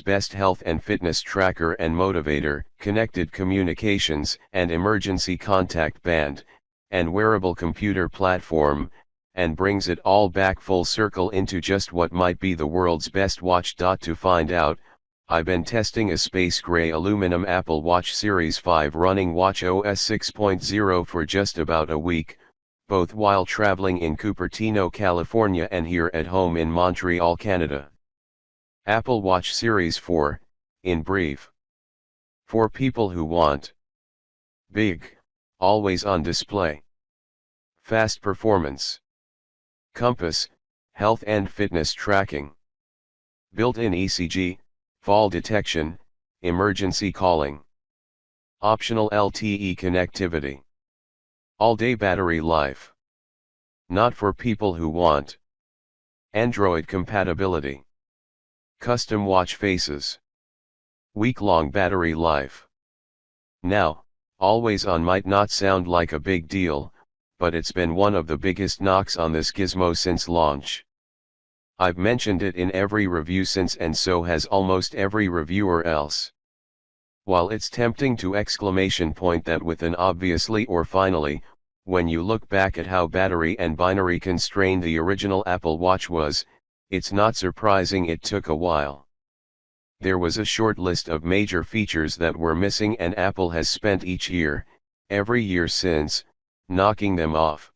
best health and fitness tracker and motivator, connected communications and emergency contact band, and wearable computer platform, and brings it all back full circle into just what might be the world's best watch. To find out, I've been testing a space gray aluminum Apple Watch Series 5 running watchOS 6.0 for just about a week, both while traveling in Cupertino, California and here at home in Montreal, Canada. Apple Watch Series 4, in brief. For people who want big, always on display, fast performance, compass, health and fitness tracking, built-in ECG, fall detection, emergency calling, optional LTE connectivity, all-day battery life. Not for people who want Android compatibility, custom watch faces, week-long battery life. Now, always on might not sound like a big deal, but it's been one of the biggest knocks on this gizmo since launch. I've mentioned it in every review since, and so has almost every reviewer else. While it's tempting to exclamation point that with an obviously or finally, when you look back at how battery and binary constrained the original Apple Watch was, it's not surprising it took a while. There was a short list of major features that were missing, and Apple has spent every year since, knocking them off.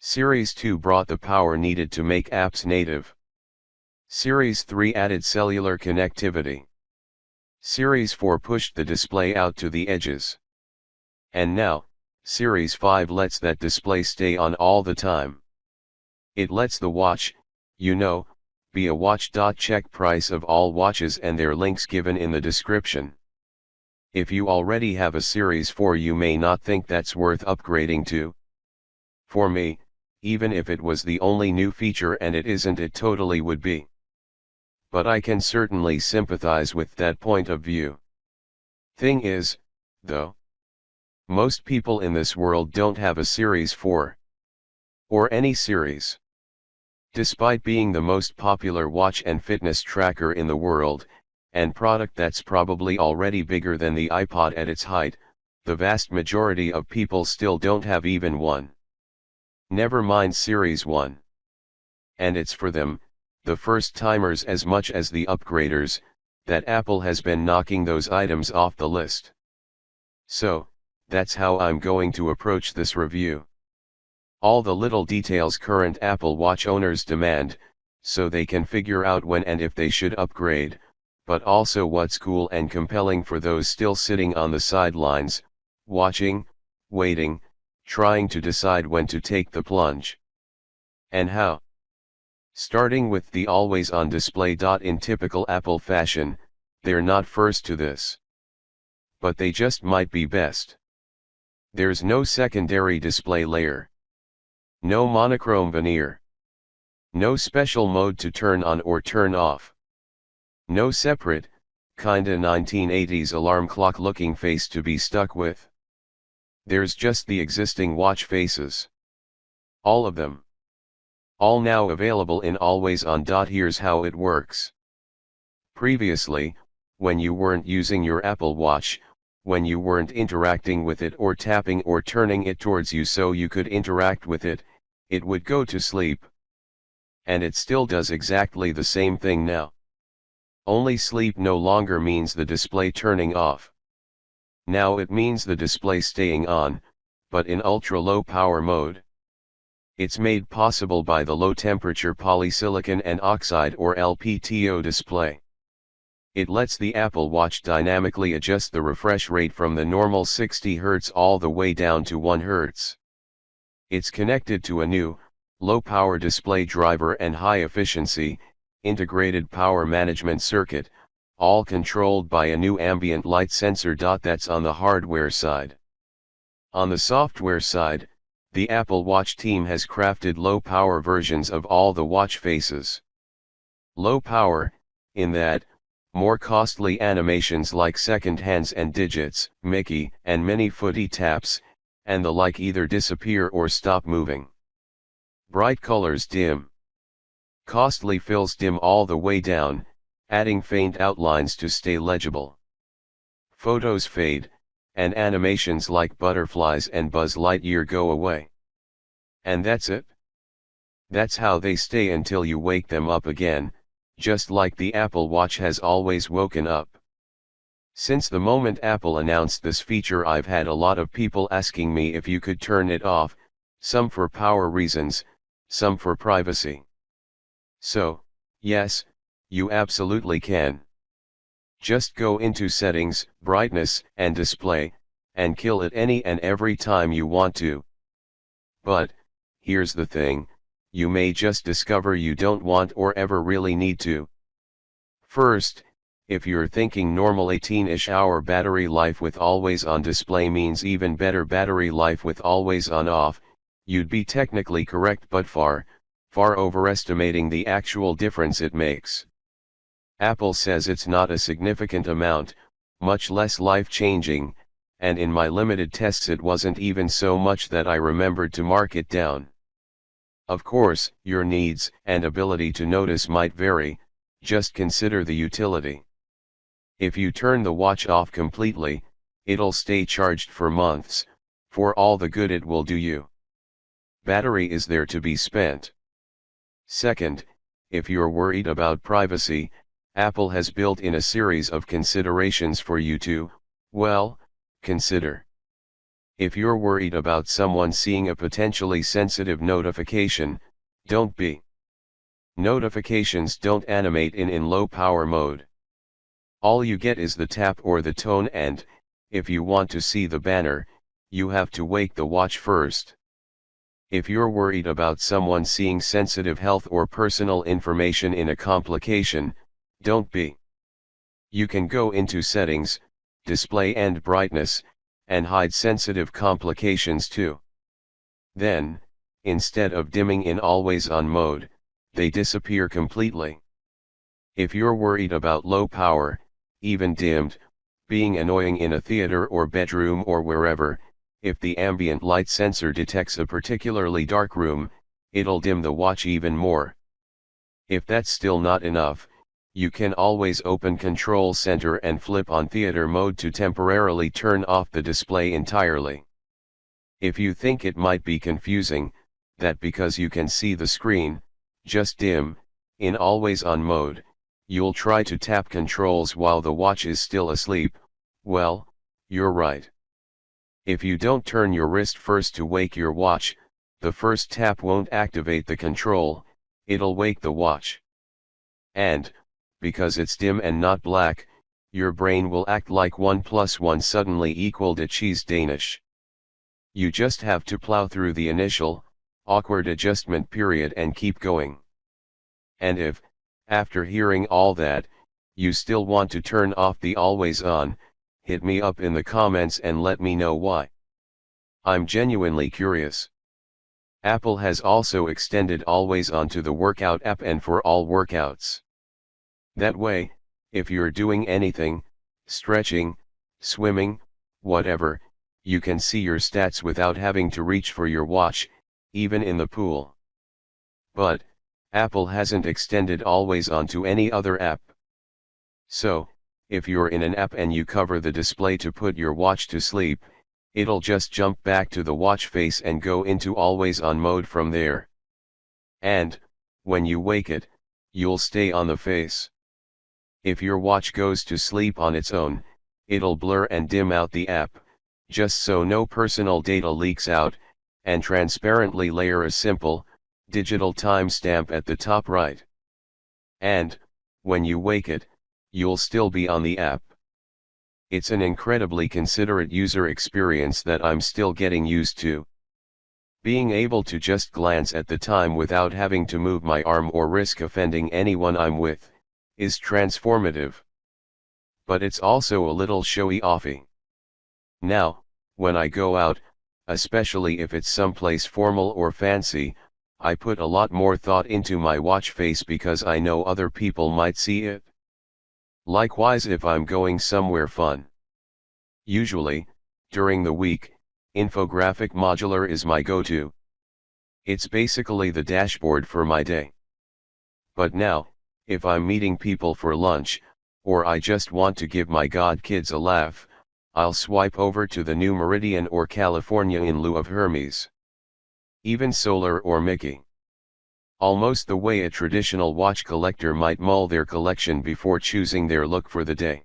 Series 2 brought the power needed to make apps native. Series 3 added cellular connectivity. Series 4 pushed the display out to the edges. And now, Series 5 lets that display stay on all the time. It lets the watch, be a watch. Check price of all watches and their links given in the description. If you already have a Series 4, you may not think that's worth upgrading to. For me, even if it was the only new feature, and it isn't, it totally would be. But I can certainly sympathize with that point of view. Thing is, though, most people in this world don't have a Series 4. Or any series. Despite being the most popular watch and fitness tracker in the world, and product that's probably already bigger than the iPod at its height, the vast majority of people still don't have even one. Never mind Series 1. And it's for them, the first-timers as much as the upgraders, that Apple has been knocking those items off the list. So, that's how I'm going to approach this review. All the little details current Apple Watch owners demand, so they can figure out when and if they should upgrade, but also what's cool and compelling for those still sitting on the sidelines, watching, waiting, trying to decide when to take the plunge. And how. Starting with the always on display. In typical Apple fashion, they're not first to this. But they just might be best. There's no secondary display layer. No monochrome veneer. No special mode to turn on or turn off. No separate, kinda 1980s alarm clock looking face to be stuck with. There's just the existing watch faces. All of them. All now available in always on. Here's how it works. Previously, when you weren't using your Apple Watch, when you weren't interacting with it or tapping or turning it towards you so you could interact with it, it would go to sleep. And it still does exactly the same thing now. Only sleep no longer means the display turning off. Now it means the display staying on, but in ultra-low power mode. It's made possible by the low-temperature polysilicon and oxide or LPTO display. It lets the Apple Watch dynamically adjust the refresh rate from the normal 60 Hz all the way down to 1 Hz. It's connected to a new, low-power display driver and high-efficiency, integrated power management circuit, all controlled by a new ambient light sensor. That's on the hardware side. On the software side, the Apple Watch team has crafted low-power versions of all the watch faces. Low power, in that, more costly animations like second hands and digits, Mickey, and many footy taps, and the like either disappear or stop moving. Bright colors dim. Costly fills dim all the way down, adding faint outlines to stay legible. Photos fade, and animations like butterflies and Buzz Lightyear go away. And that's it. That's how they stay until you wake them up again, just like the Apple Watch has always woken up. Since the moment Apple announced this feature, I've had a lot of people asking me if you could turn it off, some for power reasons, some for privacy. So, yes, you absolutely can. Just go into Settings, Brightness, and Display, and kill it any and every time you want to. But, here's the thing, you may just discover you don't want or ever really need to. First, if you're thinking normal 18-ish hour battery life with always on display means even better battery life with always on off, you'd be technically correct, but far overestimating the actual difference it makes. Apple says it's not a significant amount, much less life-changing, and in my limited tests it wasn't even so much that I remembered to mark it down. Of course, your needs and ability to notice might vary, just consider the utility. If you turn the watch off completely, it'll stay charged for months, for all the good it will do you. Battery is there to be spent. Second, if you're worried about privacy, Apple has built in a series of considerations for you to, well, consider. If you're worried about someone seeing a potentially sensitive notification, don't be. Notifications don't animate in low power mode. All you get is the tap or the tone, and, if you want to see the banner, you have to wake the watch first. If you're worried about someone seeing sensitive health or personal information in a complication, don't be. You can go into Settings, Display and Brightness, and hide sensitive complications too. Then, instead of dimming in always on mode, they disappear completely. If you're worried about low power, even dimmed, being annoying in a theater or bedroom or wherever, if the ambient light sensor detects a particularly dark room, it'll dim the watch even more. If that's still not enough, you can always open Control Center and flip on theater mode to temporarily turn off the display entirely. If you think it might be confusing, that because you can see the screen, just dim, in always on mode, you'll try to tap controls while the watch is still asleep, well, you're right. If you don't turn your wrist first to wake your watch, the first tap won't activate the control, it'll wake the watch. And, because it's dim and not black, your brain will act like 1 + 1 suddenly equaled a cheese Danish. You just have to plow through the initial, awkward adjustment period and keep going. And if, after hearing all that, you still want to turn off the always on, hit me up in the comments and let me know why. I'm genuinely curious. Apple has also extended always on to the workout app and for all workouts. That way, if you're doing anything, stretching, swimming, whatever, you can see your stats without having to reach for your watch, even in the pool. But, Apple hasn't extended always on to any other app. So, if you're in an app and you cover the display to put your watch to sleep, it'll just jump back to the watch face and go into always on mode from there. And, when you wake it, you'll stay on the face. If your watch goes to sleep on its own, it'll blur and dim out the app, just so no personal data leaks out, and transparently layer a simple, digital timestamp at the top right. And, when you wake it, you'll still be on the app. It's an incredibly considerate user experience that I'm still getting used to. Being able to just glance at the time without having to move my arm or risk offending anyone I'm with, is transformative. But it's also a little showy-offy. Now, when I go out, especially if it's someplace formal or fancy, I put a lot more thought into my watch face because I know other people might see it. Likewise if I'm going somewhere fun. Usually, during the week, infographic modular is my go-to. It's basically the dashboard for my day. But now, if I'm meeting people for lunch, or I just want to give my godkids a laugh, I'll swipe over to the new Meridian or California in lieu of Hermes. Even Solar or Mickey. Almost the way a traditional watch collector might mull their collection before choosing their look for the day.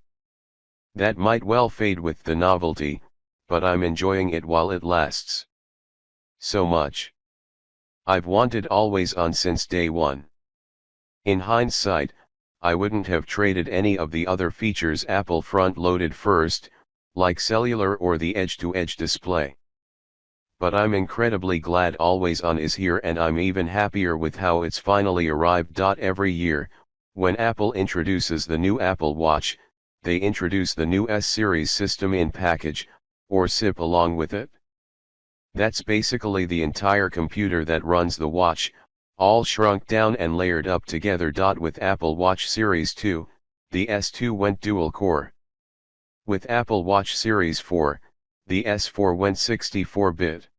That might well fade with the novelty, but I'm enjoying it while it lasts. So much. I've wanted always on since day one. In hindsight, I wouldn't have traded any of the other features Apple front-loaded first, like cellular or the edge-to-edge display. But I'm incredibly glad Always On is here, and I'm even happier with how it's finally arrived. Every year, when Apple introduces the new Apple Watch, they introduce the new S Series system in package, or SIP, along with it. That's basically the entire computer that runs the watch, all shrunk down and layered up together. With Apple Watch Series 2, the S2 went dual-core. With Apple Watch Series 4, the S4 went 64-bit.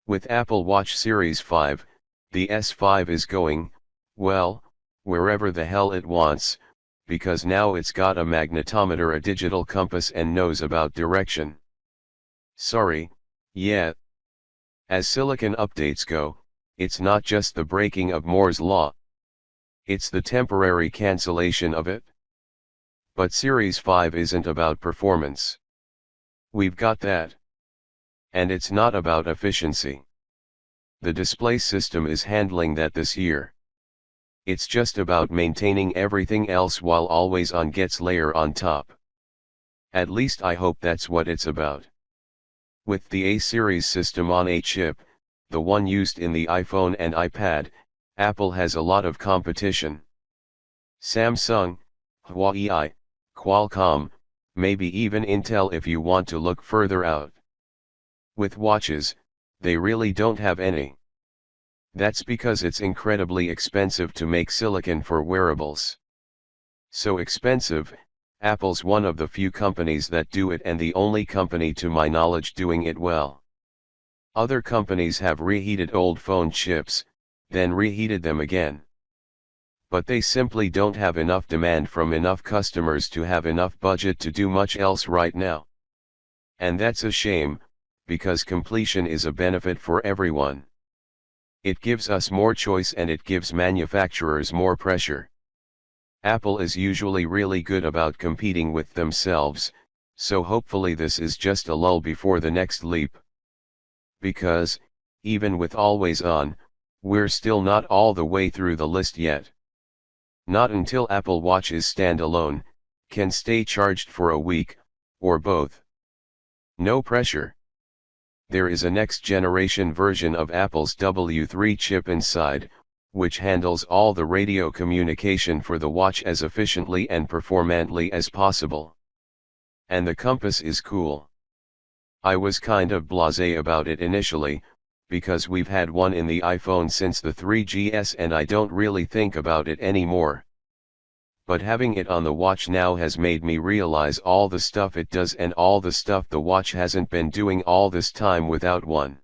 With Apple Watch Series 5, the S5 is going, well, wherever the hell it wants, because now it's got a magnetometer, a digital compass, and knows about direction. Sorry, yeah. As silicon updates go, it's not just the breaking of Moore's law. It's the temporary cancellation of it. But Series 5 isn't about performance. We've got that. And it's not about efficiency. The display system is handling that this year. It's just about maintaining everything else while Always On gets layer on top. At least I hope that's what it's about. With the A series system on a chip, the one used in the iPhone and iPad, Apple has a lot of competition. Samsung, Huawei, Qualcomm, maybe even Intel if you want to look further out. With watches, they really don't have any. That's because it's incredibly expensive to make silicon for wearables. So expensive, Apple's one of the few companies that do it, and the only company to my knowledge doing it well. Other companies have reheated old phone chips, then reheated them again. But they simply don't have enough demand from enough customers to have enough budget to do much else right now. And that's a shame, because completion is a benefit for everyone. It gives us more choice and it gives manufacturers more pressure. Apple is usually really good about competing with themselves, so hopefully this is just a lull before the next leap. Because, even with Always On, we're still not all the way through the list yet. Not until Apple Watches standalone can stay charged for a week, or both. No pressure. There is a next-generation version of Apple's W3 chip inside, which handles all the radio communication for the watch as efficiently and performantly as possible. And the compass is cool. I was kind of blasé about it initially, because we've had one in the iPhone since the 3GS and I don't really think about it anymore. But having it on the watch now has made me realize all the stuff it does and all the stuff the watch hasn't been doing all this time without one.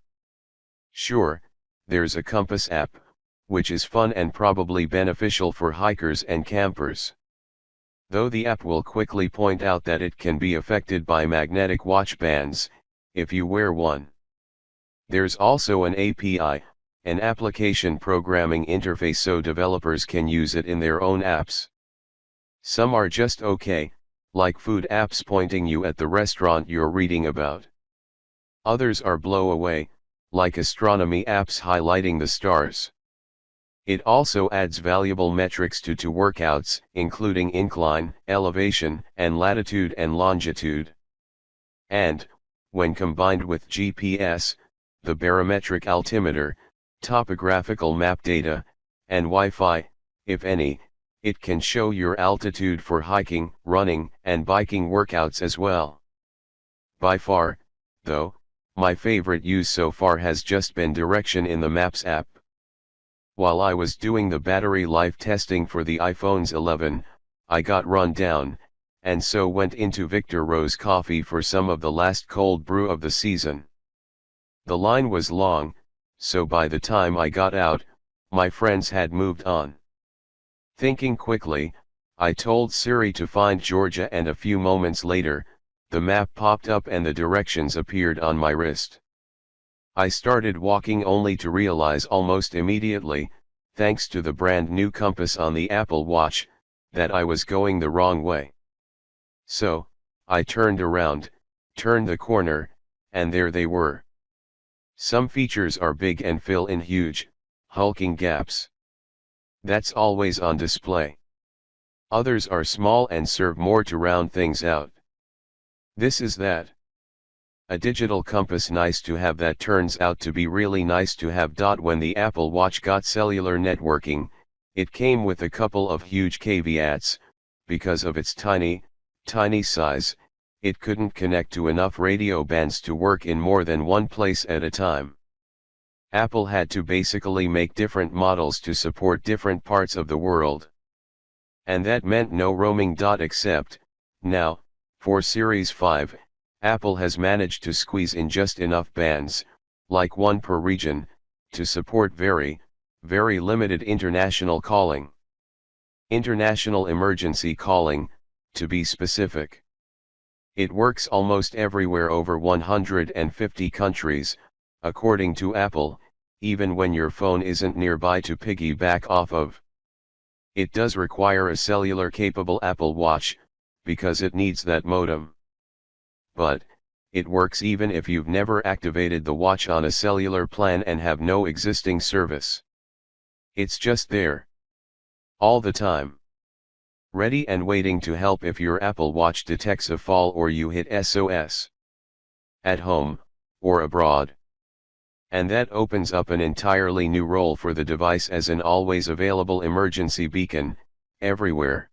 Sure, there's a compass app, which is fun and probably beneficial for hikers and campers. Though the app will quickly point out that it can be affected by magnetic watch bands, if you wear one. There's also an API, an application programming interface, so developers can use it in their own apps. Some are just okay, like food apps pointing you at the restaurant you're reading about. Others are blow away, like astronomy apps highlighting the stars. It also adds valuable metrics to workouts, including incline, elevation, and latitude and longitude. And, when combined with GPS, the barometric altimeter, topographical map data, and Wi-Fi, if any, it can show your altitude for hiking, running, and biking workouts as well. By far, though, my favorite use so far has just been direction in the Maps app. While I was doing the battery life testing for the iPhone's 11, I got run down, and so went into Victor Rose Coffee for some of the last cold brew of the season. The line was long, so by the time I got out, my friends had moved on. Thinking quickly, I told Siri to find Georgia, and a few moments later, the map popped up and the directions appeared on my wrist. I started walking only to realize almost immediately, thanks to the brand new compass on the Apple Watch, that I was going the wrong way. So, I turned around, turned the corner, and there they were. Some features are big and fill in huge, hulking gaps. That's always on display. Others are small and serve more to round things out. This is that. A digital compass nice to have that turns out to be really nice to have. When the Apple Watch got cellular networking, it came with a couple of huge caveats. Because of its tiny size, it couldn't connect to enough radio bands to work in more than one place at a time. Apple had to basically make different models to support different parts of the world. And that meant no roaming. Except, now, for Series 5, Apple has managed to squeeze in just enough bands, like one per region, to support very limited international calling. International emergency calling, to be specific. It works almost everywhere over 150 countries, according to Apple, even when your phone isn't nearby to piggyback off of. It does require a cellular-capable Apple Watch, because it needs that modem. But, it works even if you've never activated the watch on a cellular plan and have no existing service. It's just there. All the time. Ready and waiting to help if your Apple Watch detects a fall or you hit SOS. At home, or abroad. And that opens up an entirely new role for the device as an always available emergency beacon, everywhere.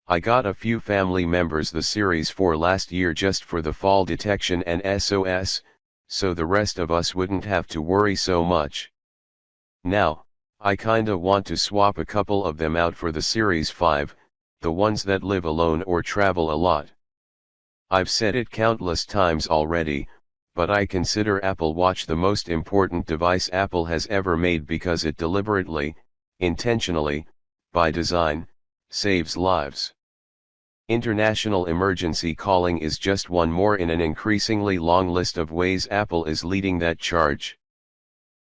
I got a few family members the Series 4 last year just for the fall detection and SOS, so the rest of us wouldn't have to worry so much. Now, I kinda want to swap a couple of them out for the Series 5, the ones that live alone or travel a lot. I've said it countless times already, but I consider Apple Watch the most important device Apple has ever made because it deliberately, intentionally, by design, saves lives. International emergency calling is just one more in an increasingly long list of ways Apple is leading that charge.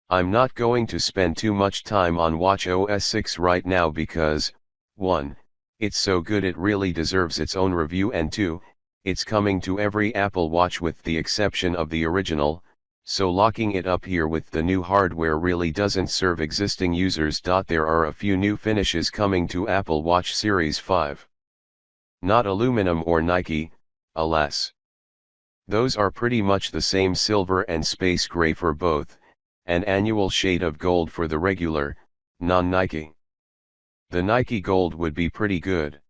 I'm not going to spend too much time on watchOS 6 right now because, 1, it's so good it really deserves its own review, and 2, it's coming to every Apple Watch with the exception of the original, so locking it up here with the new hardware really doesn't serve existing users. There are a few new finishes coming to Apple Watch Series 5. Not aluminum or Nike, alas. Those are pretty much the same, silver and space gray for both, an annual shade of gold for the regular, non-Nike. The Nike gold would be pretty good.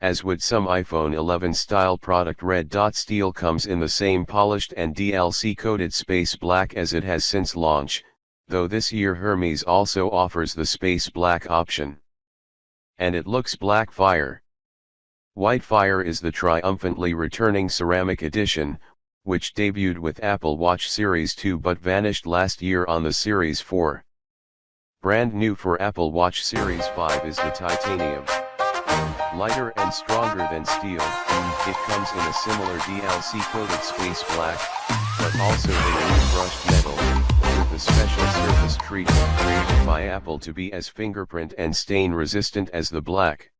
As would some iPhone 11 style product. Red. Steel comes in the same polished and DLC coated space black as it has since launch, though this year Hermes also offers the space black option. And it looks black fire. White Fire is the triumphantly returning ceramic edition, which debuted with Apple Watch Series 2 but vanished last year on the Series 4. Brand new for Apple Watch Series 5 is the titanium. Lighter and stronger than steel, it comes in a similar DLC-coated space black, but also in a new brushed metal, with a special surface treatment created by Apple to be as fingerprint and stain resistant as the black.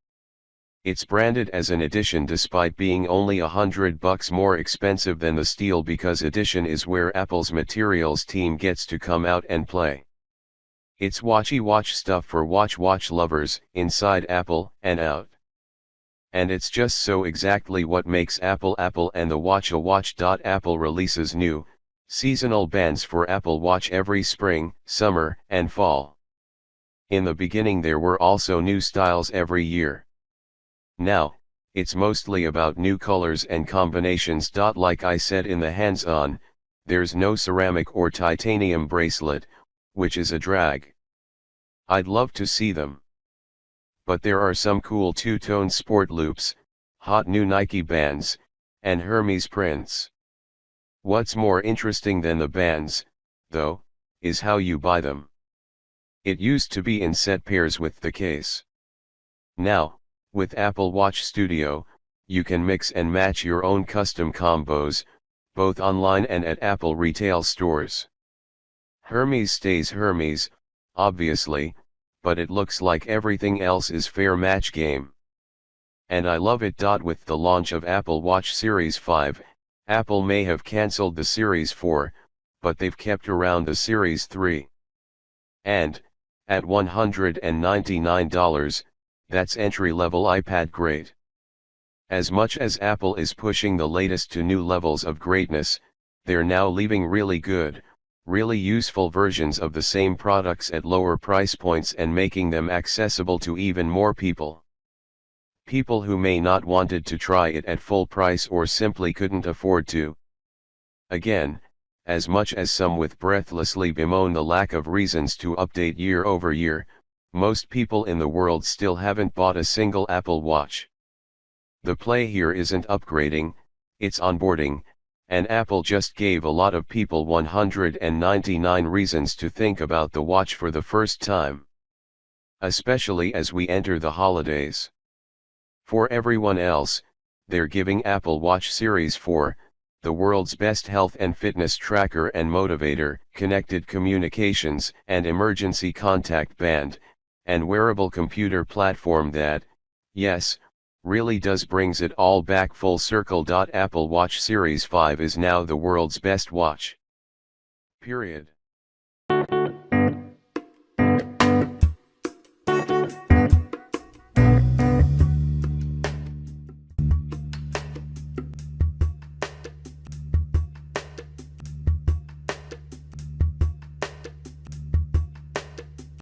It's branded as an edition despite being only $100 more expensive than the steel, because edition is where Apple's materials team gets to come out and play. It's watchy watch stuff for watch lovers, inside Apple and out. And it's just so exactly what makes Apple Apple, and the watch.To. Apple releases new, seasonal bands for Apple Watch every spring, summer, and fall. In the beginning there were also new styles every year. Now, it's mostly about new colors and combinations. Like I said in the hands-on, there's no ceramic or titanium bracelet, which is a drag. I'd love to see them. But there are some cool two-tone sport loops, hot new Nike bands, and Hermes prints. What's more interesting than the bands, though, is how you buy them. It used to be in set pairs with the case. Now, with Apple Watch Studio, you can mix and match your own custom combos, both online and at Apple retail stores. Hermes stays Hermes, obviously, but it looks like everything else is fair match game. And I love it. With the launch of Apple Watch Series 5, Apple may have cancelled the Series 4, but they've kept around the Series 3. And, at $199, that's entry-level iPad grade. As much as Apple is pushing the latest to new levels of greatness, they're now leaving really good, really useful versions of the same products at lower price points and making them accessible to even more people. People who may not wanted to try it at full price or simply couldn't afford to. Again, as much as some with breathlessly bemoan the lack of reasons to update year over year, most people in the world still haven't bought a single Apple Watch. The play here isn't upgrading, it's onboarding, and Apple just gave a lot of people 199 reasons to think about the watch for the first time. Especially as we enter the holidays. For everyone else, they're giving Apple Watch Series 4, the world's best health and fitness tracker and motivator, connected communications and emergency contact band, and wearable computer platform that, yes, really does brings it all back full circle. Apple Watch Series 5 is now the world's best watch. Period.